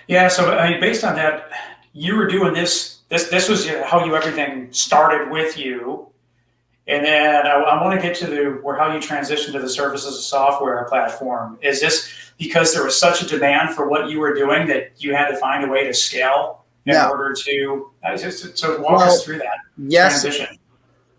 Yeah. So I mean, based on that, you were doing this. This was how you everything started with you, and then I want to get to the where how you transitioned to the service as a software platform. Is this because there was such a demand for what you were doing that you had to find a way to scale in No. order to? So walk us Well, through that yes. transition.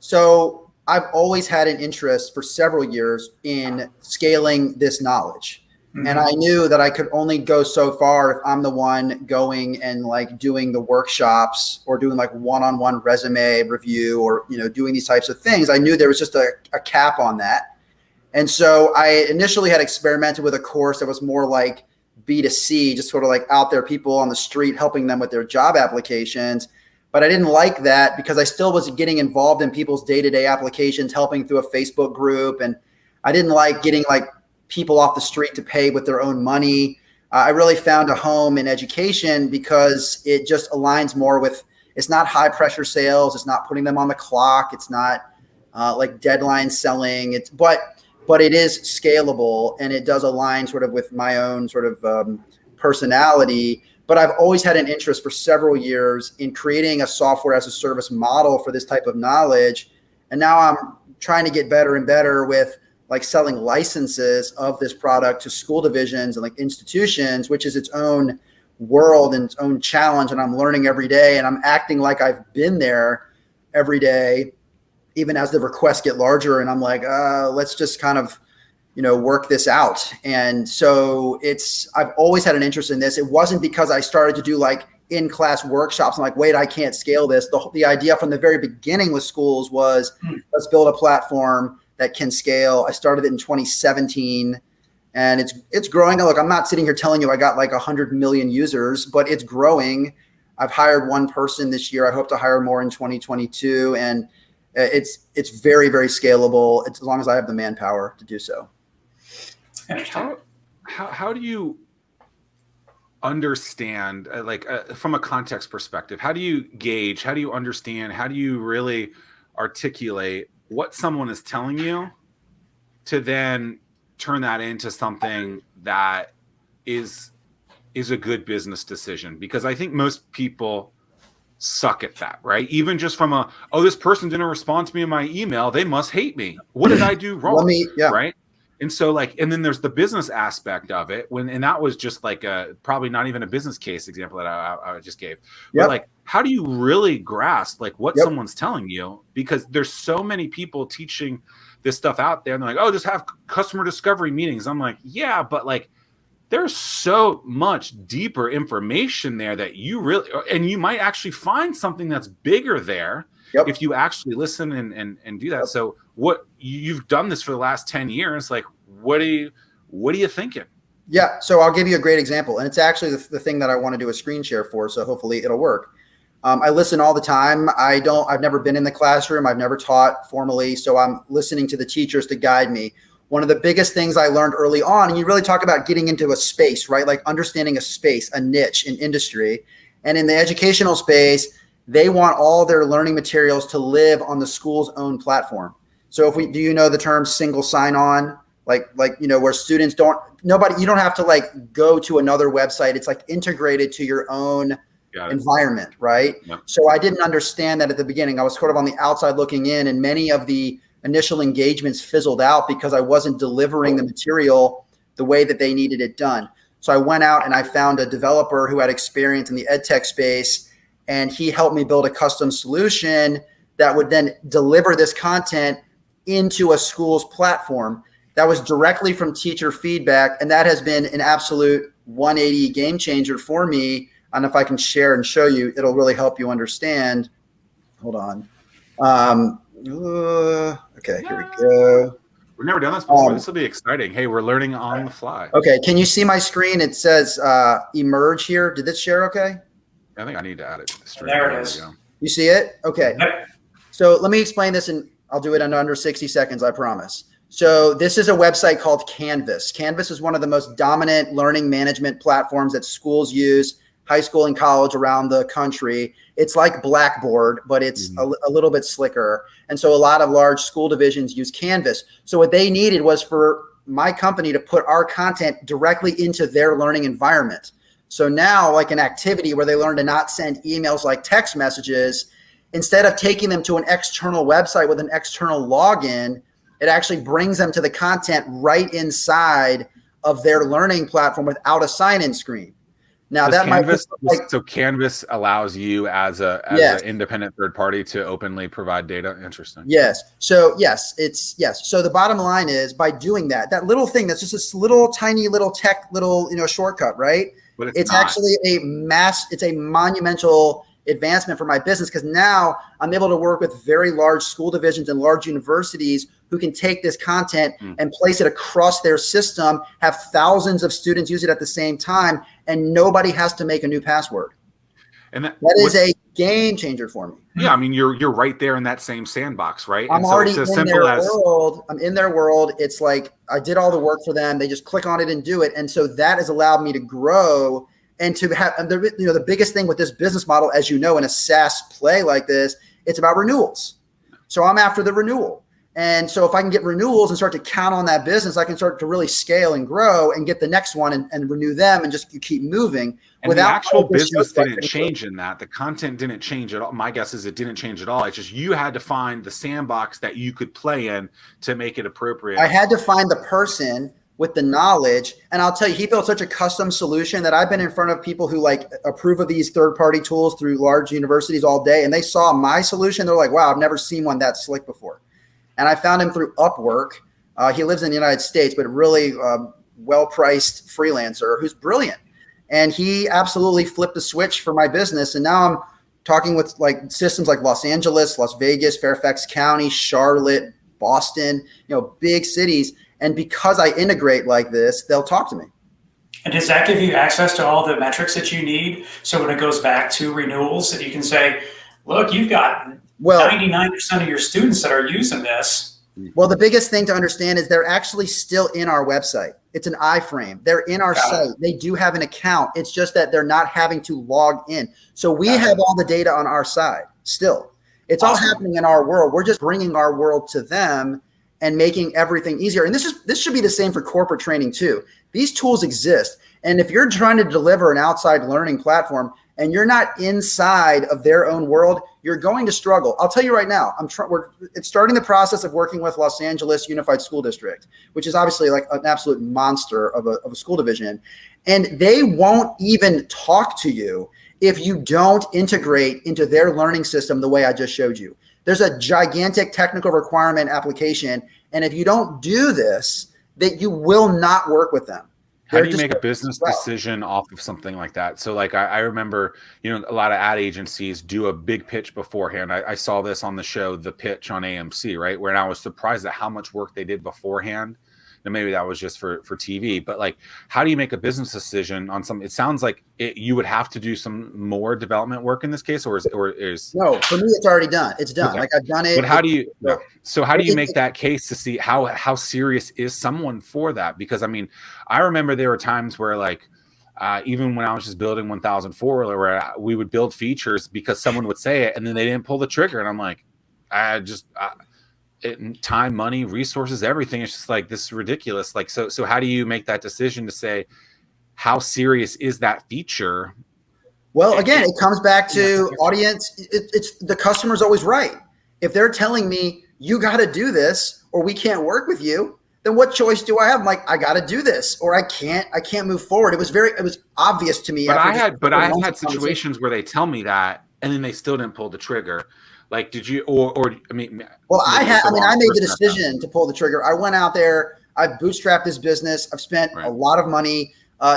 So I've always had an interest for several years in scaling this knowledge. And I Mm-hmm. knew that I could only go so far if I'm the one going and like doing the workshops or doing like one-on-one resume review or, doing these types of things. I knew there was just a cap on that. And so I initially had experimented with a course that was more like B2C, just sort of like out there, people on the street, helping them with their job applications. But I didn't like that because I still was getting involved in people's day-to-day applications, helping through a Facebook group. And I didn't like getting like people off the street to pay with their own money. I really found a home in education because it just aligns more with, it's not high pressure sales. It's not putting them on the clock. It's not like deadline selling. But it is scalable and it does align sort of with my own sort of personality. But I've always had an interest for several years in creating a software as a service model for this type of knowledge. And now I'm trying to get better and better with like selling licenses of this product to school divisions and like institutions, which is its own world and its own challenge. And I'm learning every day and I'm acting like I've been there every day, even as the requests get larger. And I'm like, let's just kind of, work this out. And so I've always had an interest in this. It wasn't because I started to do like in-class workshops. I'm like, wait, I can't scale this. The idea from the very beginning with schools was let's build a platform that can scale. I started it in 2017 and it's growing. Look, I'm not sitting here telling you I got like 100 million users, but it's growing. I've hired one person this year. I hope to hire more in 2022. And it's very, very scalable. It's as long as I have the manpower to do so. How do you understand, from a context perspective, how do you gauge, how do you understand, how do you really articulate what someone is telling you to then turn that into something that is a good business decision? Because I think most people suck at that, right? Even just from this person didn't respond to me in my email, they must hate me. What did I do wrong? Right? And so and then there's the business aspect of it and that was just like probably not even a business case example that I just gave. But like, how do you really grasp like what someone's telling you? Because there's so many people teaching this stuff out there and they're like, just have customer discovery meetings. I'm like, yeah, but like, there's so much deeper information there that you really, and you might actually find something that's bigger there if you actually listen and do that. So what you've done this for the last 10 years, like, what are you thinking? Yeah. So I'll give you a great example. And it's actually the thing that I want to do a screen share for. So hopefully it'll work. I listen all the time. I've never been in the classroom. I've never taught formally. So I'm listening to the teachers to guide me. One of the biggest things I learned early on, and you really talk about getting into a space, right? Like understanding a space, a niche in industry. And in the educational space, they want all their learning materials to live on the school's own platform. So do you know the term single sign-on? Like, where students you don't have to like go to another website. It's like integrated to your own environment, right? Yep. So I didn't understand that at the beginning. I was sort of on the outside looking in, and many of the initial engagements fizzled out because I wasn't delivering the material the way that they needed it done. So I went out and I found a developer who had experience in the ed tech space, and he helped me build a custom solution that would then deliver this content into a school's platform. That was directly from teacher feedback, and that has been an absolute 180 game changer for me. And if I can share and show you, it'll really help you understand. Hold on. Okay, here we go. We've never done this before. This will be exciting. Hey, we're learning on the fly. Okay, can you see my screen? It says emerge here. Did this share okay? I think I need to add it to the stream. There it is. You see it? Okay. Yep. So let me explain this, and I'll do it in under 60 seconds, I promise. So this is a website called Canvas. Canvas is one of the most dominant learning management platforms that schools use, high school and college around the country. It's like Blackboard, but it's a little bit slicker. And so a lot of large school divisions use Canvas. So what they needed was for my company to put our content directly into their learning environment. So now like an activity where they learn to not send emails like text messages, instead of taking them to an external website with an external login, it actually brings them to the content right inside of their learning platform without a sign-in screen. Now Does that Canvas, might like, so Canvas allows you as an independent third party to openly provide data. Interesting. Yes. So yes, it's yes. So the bottom line is by doing that, that little thing that's just this little tiny little tech little, shortcut, right? But It's actually it's a monumental advancement for my business because now I'm able to work with very large school divisions and large universities who can take this content and place it across their system, have thousands of students use it at the same time, and nobody has to make a new password. And that is a game changer for me. Yeah, I mean, you're right there in that same sandbox, right? I'm and so already it's as in simple their as world. I'm in their world. It's like I did all the work for them. They just click on it and do it. And so that has allowed me to grow and to have the biggest thing with this business model, as you know, in a SaaS play like this, it's about renewals. So I'm after the renewal. And so if I can get renewals and start to count on that business, I can start to really scale and grow and get the next one and renew them and just keep moving. And the actual business didn't change in that. The content didn't change at all. My guess is it didn't change at all. It's just you had to find the sandbox that you could play in to make it appropriate. I had to find the person with the knowledge. And I'll tell you, he built such a custom solution that I've been in front of people who like approve of these third-party tools through large universities all day. And they saw my solution. They're like, wow, I've never seen one that slick before. And I found him through Upwork. He lives in the United States, but really well-priced freelancer who's brilliant. And he absolutely flipped the switch for my business. And now I'm talking with like systems like Los Angeles, Las Vegas, Fairfax County, Charlotte, Boston, big cities. And because I integrate like this, they'll talk to me. And does that give you access to all the metrics that you need? So when it goes back to renewals, that you can say, look, you've got 99% of your students that are using this. Well, the biggest thing to understand is they're actually still in our website. It's an iframe. They're in our site. They do have an account. It's just that they're not having to log in. So we have all the data on our side still. It's all happening in our world. We're just bringing our world to them and making everything easier. And this should be the same for corporate training too. These tools exist. And if you're trying to deliver an outside learning platform and you're not inside of their own world, you're going to struggle. I'll tell you right now, it's starting the process of working with Los Angeles Unified School District, which is obviously like an absolute monster of a school division. And they won't even talk to you if you don't integrate into their learning system the way I just showed you. There's a gigantic technical requirement application. And if you don't do this, that you will not work with them. How do you make a business decision off of something like that? So like I remember, a lot of ad agencies do a big pitch beforehand. I saw this on the show, The Pitch on AMC, right? Where I was surprised at how much work they did beforehand. And maybe that was just for TV, but like, how do you make a business decision on something? It sounds like you would have to do some more development work in this case, or is no, for me, it's already done. It's done. Okay. Like I've done it. But how do you make that case to see how serious is someone for that? Because I mean, I remember there were times where like, even when I was just building 1004, where we would build features because someone would say it and then they didn't pull the trigger. And I'm like, time, money, resources, everything. It's just like, this is ridiculous. Like, so how do you make that decision to say, how serious is that feature? Well, again, it comes back to audience. It's the customer's always right. If they're telling me you got to do this or we can't work with you, then what choice do I have? I'm like, I got to do this or I can't move forward. It was obvious to me. But I had situations where they tell me that and then they still didn't pull the trigger. Like, did you, or I mean, well, I made the decision to pull the trigger. I went out there, I've bootstrapped this business. I've spent a lot of money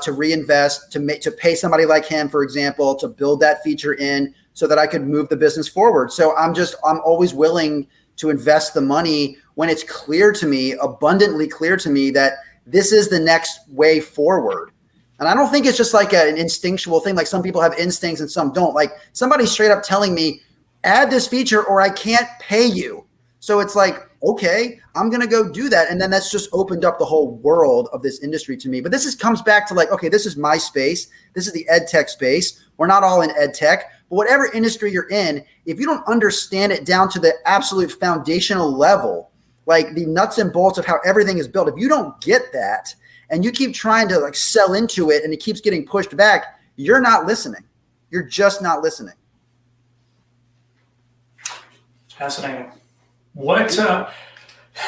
to reinvest, to pay somebody like him, for example, to build that feature in so that I could move the business forward. So I'm always willing to invest the money when it's clear to me, abundantly clear to me that this is the next way forward. And I don't think it's just like an instinctual thing. Like some people have instincts and some don't. Like somebody straight up telling me, add this feature or I can't pay you. So it's like, okay, I'm going to go do that. And then that's just opened up the whole world of this industry to me. But comes back to like, okay, this is my space. This is the ed tech space. We're not all in ed tech, but whatever industry you're in, if you don't understand it down to the absolute foundational level, like the nuts and bolts of how everything is built, if you don't get that, and you keep trying to like sell into it and it keeps getting pushed back, you're not listening. You're just not listening. Fascinating. What?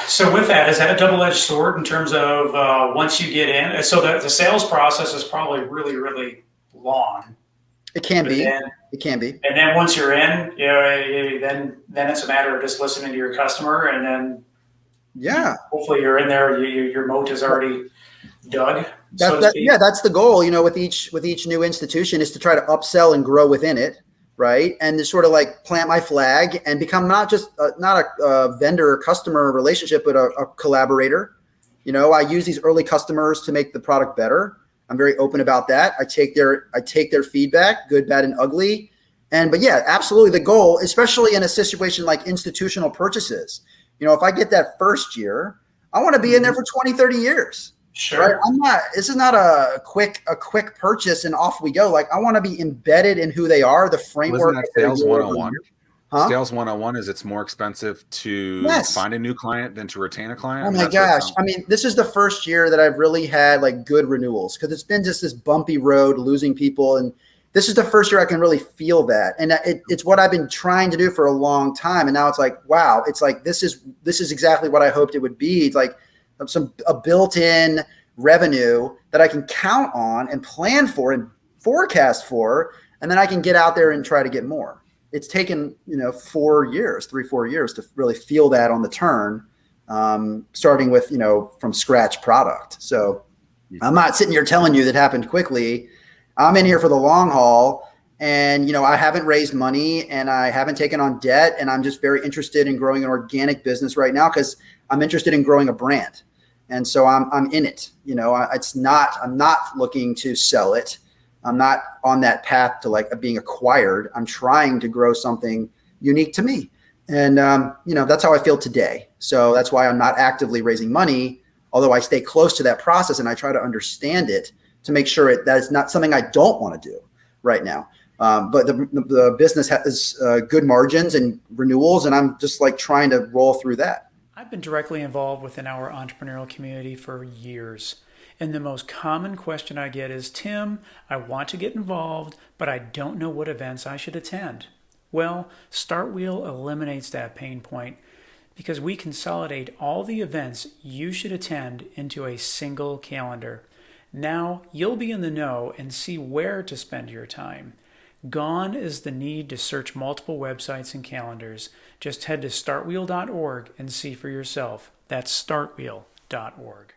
So with that, is that a double-edged sword in terms of once you get in? So the sales process is probably really, really long. It can be. Then, it can be. And then once you're in, then it's a matter of just listening to your customer, and then hopefully you're in there. Your moat is already dug. That's the goal. With each new institution is to try to upsell and grow within it. Right. And to sort of like plant my flag and become not just not a vendor customer relationship, but a collaborator. I use these early customers to make the product better. I'm very open about that. I take their feedback, good, bad, and ugly. But yeah, absolutely. The goal, especially in a situation like institutional purchases, if I get that first year, I want to be in there for 20, 30 years. Sure. Right? This is not a quick purchase and off we go. Like I want to be embedded in who they are, the framework. Wasn't that sales 101? Huh? Sales 101 is it's more expensive to find a new client than to retain a client. Oh my gosh. I mean, this is the first year that I've really had like good renewals because it's been just this bumpy road, losing people. And this is the first year I can really feel that. And it's what I've been trying to do for a long time. And now it's like, wow, it's like, this is exactly what I hoped it would be. It's like a built-in revenue that I can count on and plan for and forecast for. And then I can get out there and try to get more. It's taken, 4 years to really feel that on the turn, starting with, from scratch product. So I'm not sitting here telling you that happened quickly. I'm in here for the long haul and, I haven't raised money and I haven't taken on debt. And I'm just very interested in growing an organic business right now because I'm interested in growing a brand. And so I'm in it, I'm not looking to sell it. I'm not on that path to like being acquired. I'm trying to grow something unique to me. And, that's how I feel today. So that's why I'm not actively raising money, although I stay close to that process and I try to understand it to make sure that it's not something I don't want to do right now. But the business has good margins and renewals, and I'm just like trying to roll through that. I've been directly involved within our entrepreneurial community for years. And the most common question I get is, Tim, I want to get involved, but I don't know what events I should attend. Well, Startwheel eliminates that pain point because we consolidate all the events you should attend into a single calendar. Now you'll be in the know and see where to spend your time. Gone is the need to search multiple websites and calendars. Just head to startwheel.org and see for yourself. That's startwheel.org.